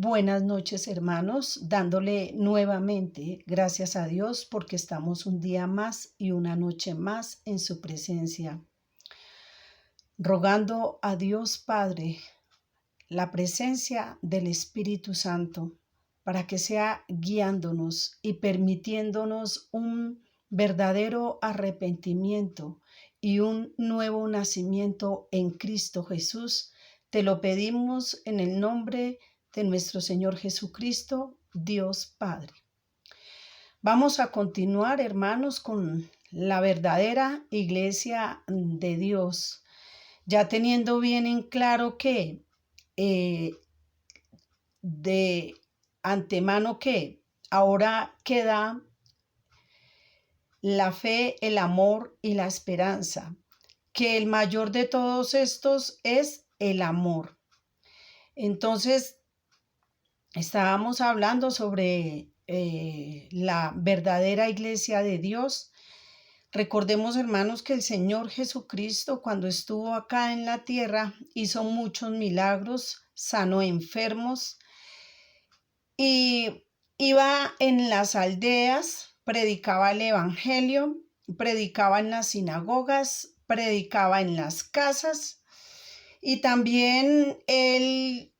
Buenas noches, hermanos, dándole nuevamente gracias a Dios porque estamos un día más y una noche más en su presencia, rogando a Dios Padre la presencia del Espíritu Santo para que sea guiándonos y permitiéndonos un verdadero arrepentimiento y un nuevo nacimiento en Cristo Jesús. Te lo pedimos en el nombre de nuestro Señor Jesucristo, Dios Padre. Vamos a continuar, hermanos, con la verdadera iglesia de Dios, ya teniendo bien en claro que de antemano que ahora queda la fe, el amor y la esperanza, que el mayor de todos estos es el amor. Entonces, estábamos hablando sobre la verdadera iglesia de Dios. Recordemos, hermanos, que el Señor Jesucristo, cuando estuvo acá en la tierra, hizo muchos milagros, sanó enfermos y iba en las aldeas, predicaba el evangelio, predicaba en las sinagogas, predicaba en las casas y también él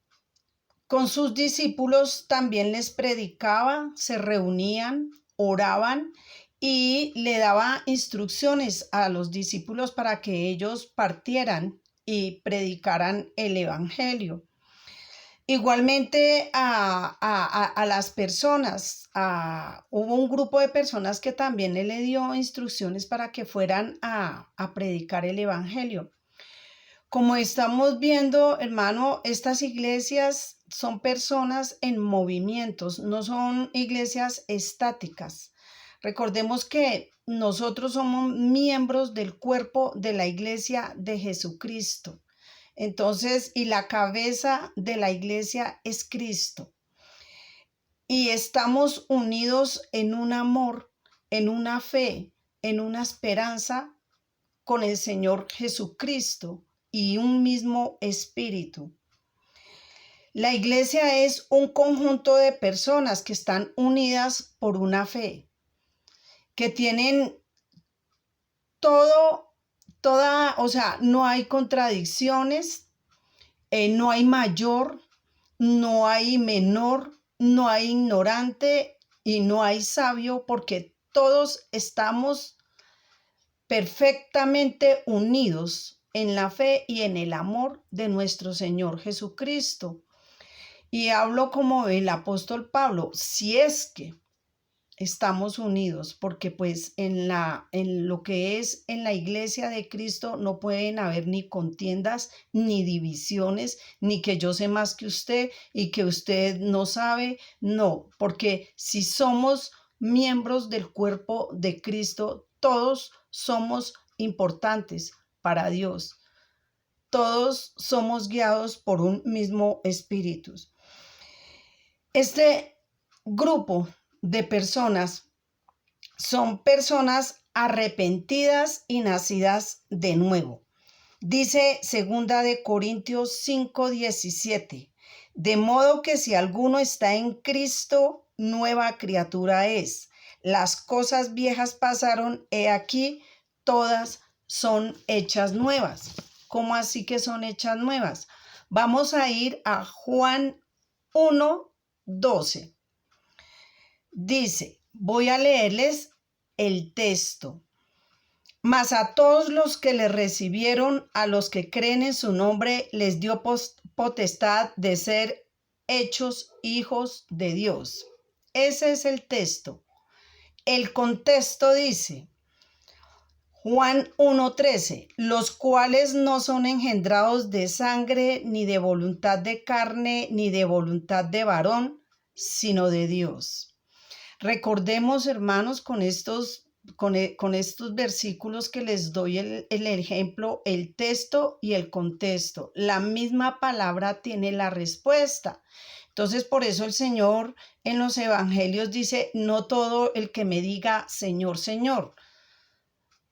con sus discípulos también les predicaba, se reunían, oraban y le daba instrucciones a los discípulos para que ellos partieran y predicaran el evangelio. Igualmente a las personas, hubo un grupo de personas que también le dio instrucciones para que fueran a predicar el evangelio. Como estamos viendo, hermano, estas iglesias son personas en movimientos, no son iglesias estáticas. Recordemos que nosotros somos miembros del cuerpo de la iglesia de Jesucristo. Entonces, y la cabeza de la iglesia es Cristo. Y estamos unidos en un amor, en una fe, en una esperanza con el Señor Jesucristo y un mismo espíritu. La iglesia es un conjunto de personas que están unidas por una fe, que tienen no hay contradicciones, no hay mayor, no hay menor, no hay ignorante y no hay sabio, porque todos estamos perfectamente unidos en la fe y en el amor de nuestro Señor Jesucristo. Y hablo como el apóstol Pablo, si es que estamos unidos, porque pues en lo que es en la iglesia de Cristo no pueden haber ni contiendas, ni divisiones, ni que yo sé más que usted y que usted no sabe, no, porque si somos miembros del cuerpo de Cristo, todos somos importantes para Dios. Todos somos guiados por un mismo espíritu. Este grupo de personas son personas arrepentidas y nacidas de nuevo. Dice 2 Corintios 5:17, de modo que si alguno está en Cristo, nueva criatura es. Las cosas viejas pasaron, he aquí, todas son hechas nuevas. ¿Cómo así que son hechas nuevas? Vamos a ir a Juan 1:12. Dice, voy a leerles el texto. Mas a todos los que le recibieron, a los que creen en su nombre, les dio potestad de ser hechos hijos de Dios. Ese es el texto. El contexto dice, Juan 1:13, los cuales no son engendrados de sangre, ni de voluntad de carne, ni de voluntad de varón, sino de Dios. Recordemos, hermanos, con estos versículos que les doy el ejemplo, el texto y el contexto. La misma palabra tiene la respuesta. Entonces, por eso el Señor en los evangelios dice, no todo el que me diga Señor, Señor,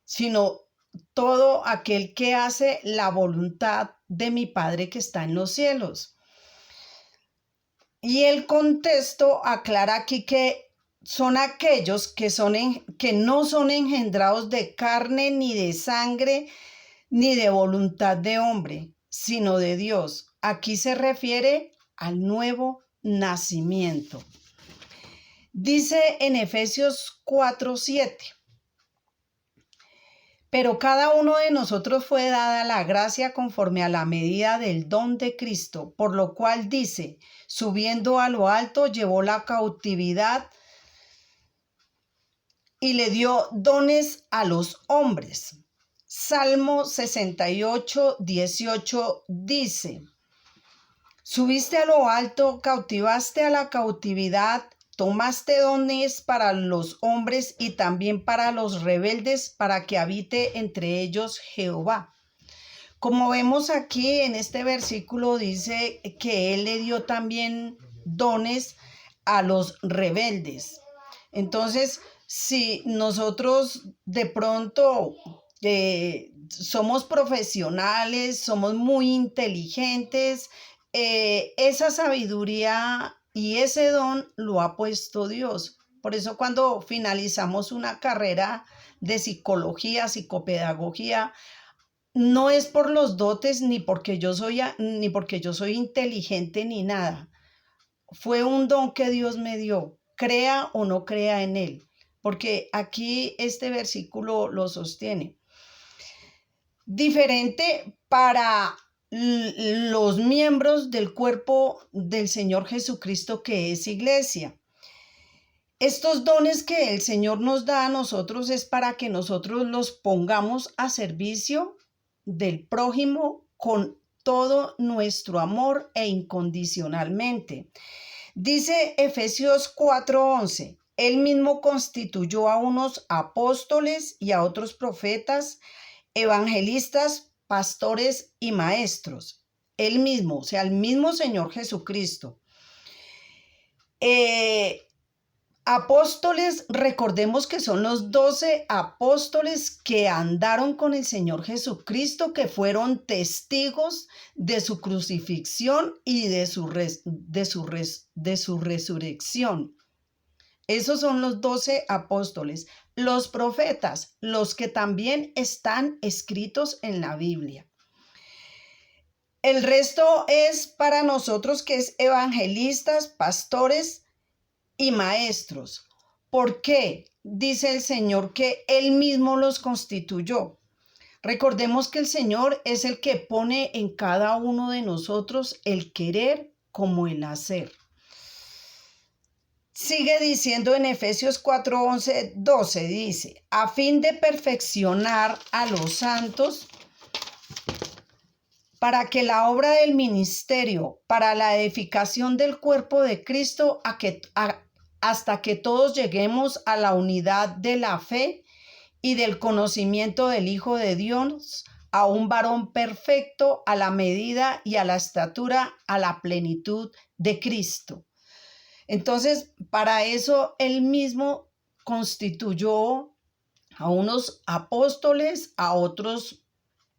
sino todo aquel que hace la voluntad de mi Padre que está en los cielos. Y el contexto aclara aquí que son aquellos que no son engendrados de carne, ni de sangre, ni de voluntad de hombre, sino de Dios. Aquí se refiere al nuevo nacimiento. Dice en Efesios 4:7. Pero cada uno de nosotros fue dada la gracia conforme a la medida del don de Cristo, por lo cual dice, subiendo a lo alto, llevó la cautividad y le dio dones a los hombres. Salmo 68:18 dice, subiste a lo alto, cautivaste a la cautividad, tomaste dones para los hombres y también para los rebeldes, para que habite entre ellos Jehová. Como vemos aquí en este versículo, dice que Él le dio también dones a los rebeldes. Entonces, si nosotros de pronto somos profesionales, somos muy inteligentes, esa sabiduría y ese don lo ha puesto Dios. Por eso cuando finalizamos una carrera de psicología, psicopedagogía, no es por los dotes ni porque yo soy inteligente ni nada. Fue un don que Dios me dio, crea o no crea en él, porque aquí este versículo lo sostiene. Diferente para los miembros del cuerpo del Señor Jesucristo, que es iglesia. Estos dones que el Señor nos da a nosotros es para que nosotros los pongamos a servicio del prójimo con todo nuestro amor e incondicionalmente. Dice Efesios 4:11, Él mismo constituyó a unos apóstoles y a otros profetas, evangelistas, pastores y maestros. Él mismo, o sea, el mismo Señor Jesucristo. Apóstoles, recordemos que son los 12 apóstoles que andaron con el Señor Jesucristo, que fueron testigos de su crucifixión y de su resurrección. Esos son los 12 apóstoles. Los profetas, los que también están escritos en la Biblia. El resto es para nosotros, que es evangelistas, pastores y maestros. ¿Por qué? Dice el Señor que Él mismo los constituyó. Recordemos que el Señor es el que pone en cada uno de nosotros el querer como el hacer. Sigue diciendo en Efesios 4:11-12, dice, a fin de perfeccionar a los santos, para que la obra del ministerio, para la edificación del cuerpo de Cristo, hasta que todos lleguemos a la unidad de la fe y del conocimiento del Hijo de Dios, a un varón perfecto, a la medida y a la estatura, a la plenitud de Cristo. Entonces, para eso Él mismo constituyó a unos apóstoles, a otros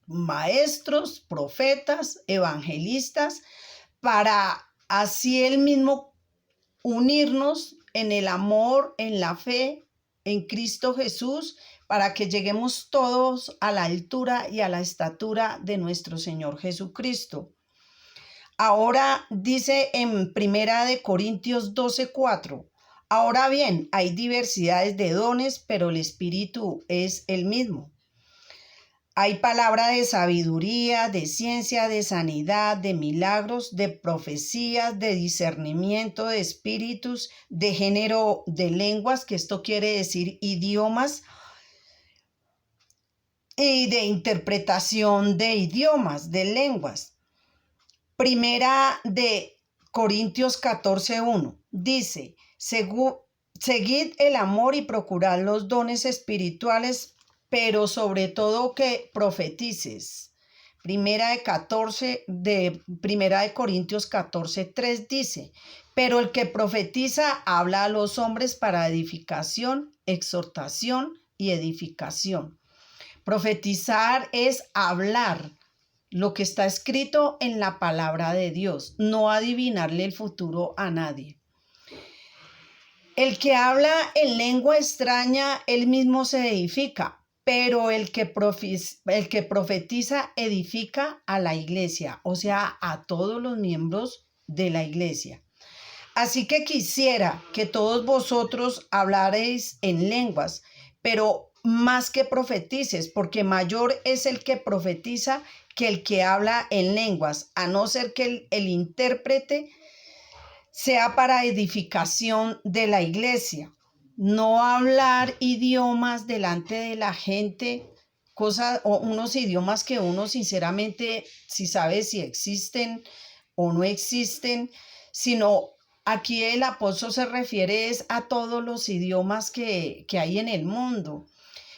maestros, profetas, evangelistas, para así Él mismo unirnos en el amor, en la fe, en Cristo Jesús, para que lleguemos todos a la altura y a la estatura de nuestro Señor Jesucristo. Ahora dice en 1 Corintios 12:4, ahora bien, hay diversidades de dones, pero el Espíritu es el mismo. Hay palabra de sabiduría, de ciencia, de sanidad, de milagros, de profecías, de discernimiento de espíritus, de género de lenguas, que esto quiere decir idiomas, y de interpretación de idiomas, de lenguas. Primera de Corintios 14:1 dice, seguid el amor y procurad los dones espirituales, pero sobre todo que profetices. Primera de Corintios 14:3 dice, pero el que profetiza habla a los hombres para edificación, exhortación y edificación. Profetizar es hablar lo que está escrito en la palabra de Dios, no adivinarle el futuro a nadie. El que habla en lengua extraña, él mismo se edifica, pero el que profetiza edifica a la iglesia, o sea, a todos los miembros de la iglesia. Así que quisiera que todos vosotros hablareis en lenguas, pero más que profetices, porque mayor es el que profetiza que el que habla en lenguas, a no ser que el intérprete sea para edificación de la iglesia. No hablar idiomas delante de la gente, cosas o unos idiomas que uno sinceramente si sabe si existen o no existen, sino aquí el apóstol se refiere es a todos los idiomas que hay en el mundo.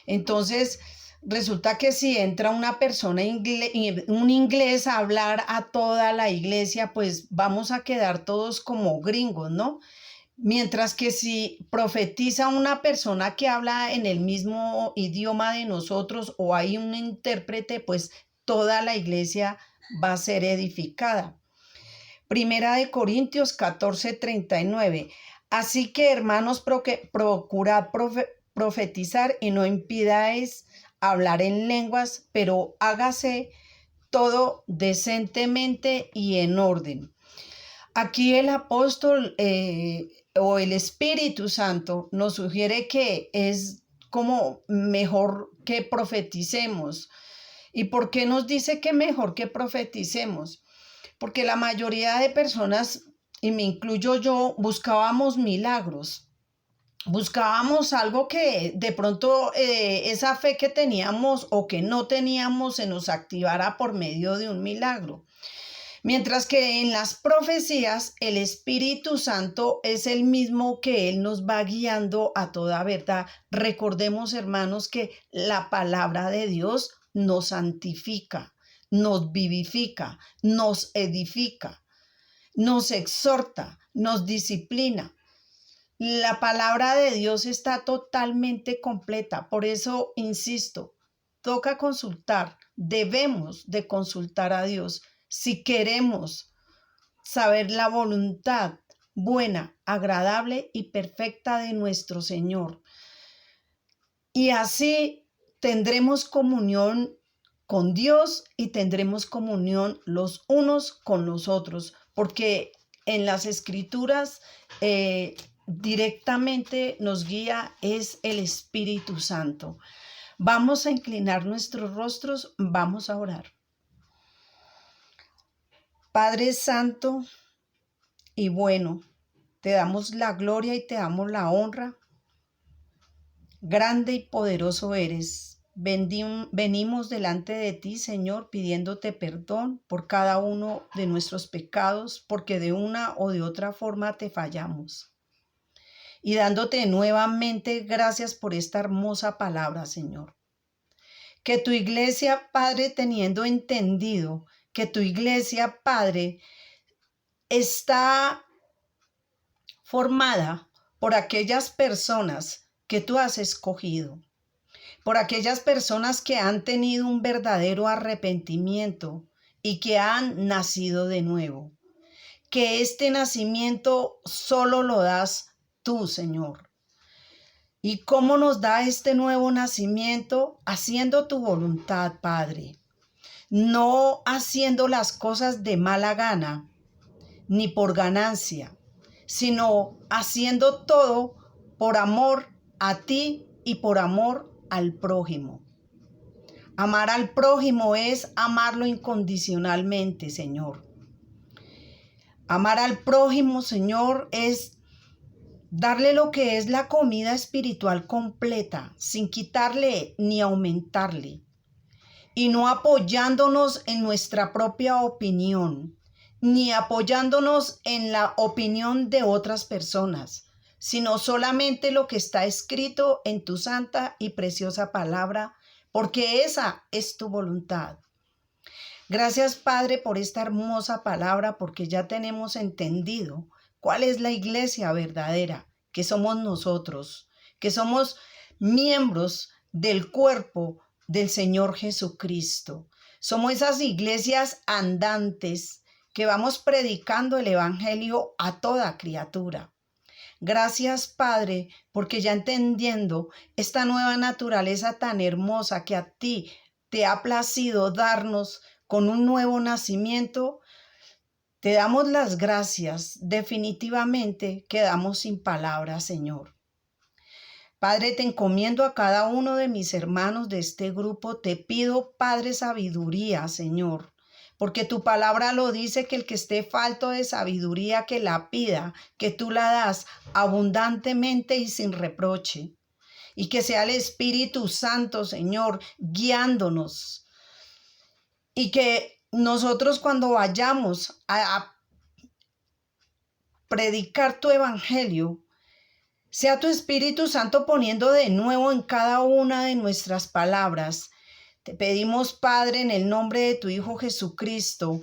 Entonces, resulta que si entra una persona, un inglés a hablar a toda la iglesia, pues vamos a quedar todos como gringos, ¿no? Mientras que si profetiza una persona que habla en el mismo idioma de nosotros o hay un intérprete, pues toda la iglesia va a ser edificada. Primera de Corintios 14:39. Así que, hermanos, procurad profetizar y no impidáis hablar en lenguas, pero hágase todo decentemente y en orden. Aquí el apóstol o el Espíritu Santo nos sugiere que es como mejor que profeticemos. ¿Y por qué nos dice que mejor que profeticemos? Porque la mayoría de personas, y me incluyo yo, buscábamos milagros. Buscábamos algo que de pronto esa fe que teníamos o que no teníamos se nos activara por medio de un milagro. Mientras que en las profecías el Espíritu Santo es el mismo que Él nos va guiando a toda verdad. Recordemos, hermanos, que la palabra de Dios nos santifica, nos vivifica, nos edifica, nos exhorta, nos disciplina. La palabra de Dios está totalmente completa. Por eso, insisto, toca consultar, debemos de consultar a Dios si queremos saber la voluntad buena, agradable y perfecta de nuestro Señor. Y así tendremos comunión con Dios y tendremos comunión los unos con los otros, porque en las Escrituras directamente nos guía es el Espíritu Santo. Vamos a inclinar nuestros rostros, vamos a orar. Padre Santo y bueno, te damos la gloria y te damos la honra. Grande y poderoso eres. Venimos delante de ti, Señor, pidiéndote perdón por cada uno de nuestros pecados, porque de una o de otra forma te fallamos. Y dándote nuevamente gracias por esta hermosa palabra, Señor. Que tu iglesia, Padre, teniendo entendido que tu iglesia, Padre, está formada por aquellas personas que tú has escogido, por aquellas personas que han tenido un verdadero arrepentimiento y que han nacido de nuevo. Que este nacimiento solo lo das tú, Señor. ¿Y cómo nos da este nuevo nacimiento? Haciendo tu voluntad, Padre. No haciendo las cosas de mala gana, ni por ganancia, sino haciendo todo por amor a ti y por amor al prójimo. Amar al prójimo es amarlo incondicionalmente, Señor. Amar al prójimo, Señor, es darle lo que es la comida espiritual completa, sin quitarle ni aumentarle, y no apoyándonos en nuestra propia opinión, ni apoyándonos en la opinión de otras personas, sino solamente lo que está escrito en tu santa y preciosa palabra, porque esa es tu voluntad. Gracias, Padre, por esta hermosa palabra, porque ya tenemos entendido cuál es la iglesia verdadera, que somos nosotros, que somos miembros del cuerpo del Señor Jesucristo. Somos esas iglesias andantes que vamos predicando el evangelio a toda criatura. Gracias, Padre, porque ya entendiendo esta nueva naturaleza tan hermosa que a ti te ha placido darnos con un nuevo nacimiento, te damos las gracias. Definitivamente quedamos sin palabras, Señor. Padre, te encomiendo a cada uno de mis hermanos de este grupo. Te pido, Padre, sabiduría, Señor, porque tu palabra lo dice, que el que esté falto de sabiduría, que la pida, que tú la das abundantemente y sin reproche. Y que sea el Espíritu Santo, Señor, guiándonos. Y que nosotros cuando vayamos a predicar tu evangelio, sea tu Espíritu Santo poniendo de nuevo en cada una de nuestras palabras. Te pedimos, Padre, en el nombre de tu Hijo Jesucristo,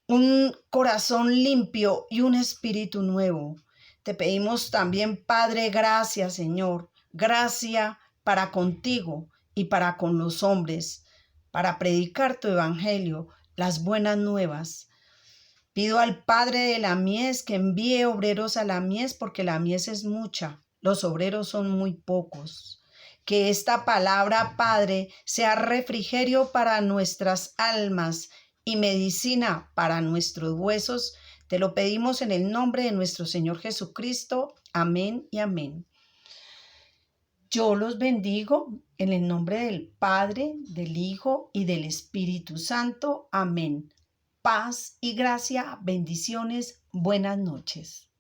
un corazón limpio y un espíritu nuevo. Te pedimos también, Padre, gracias, Señor, gracia para contigo y para con los hombres, para predicar tu evangelio, las buenas nuevas. Pido al Padre de la mies que envíe obreros a la mies, porque la mies es mucha, los obreros son muy pocos. Que esta palabra, Padre, sea refrigerio para nuestras almas y medicina para nuestros huesos. Te lo pedimos en el nombre de nuestro Señor Jesucristo. Amén y amén. Yo los bendigo en el nombre del Padre, del Hijo y del Espíritu Santo. Amén. Paz y gracia, bendiciones, buenas noches.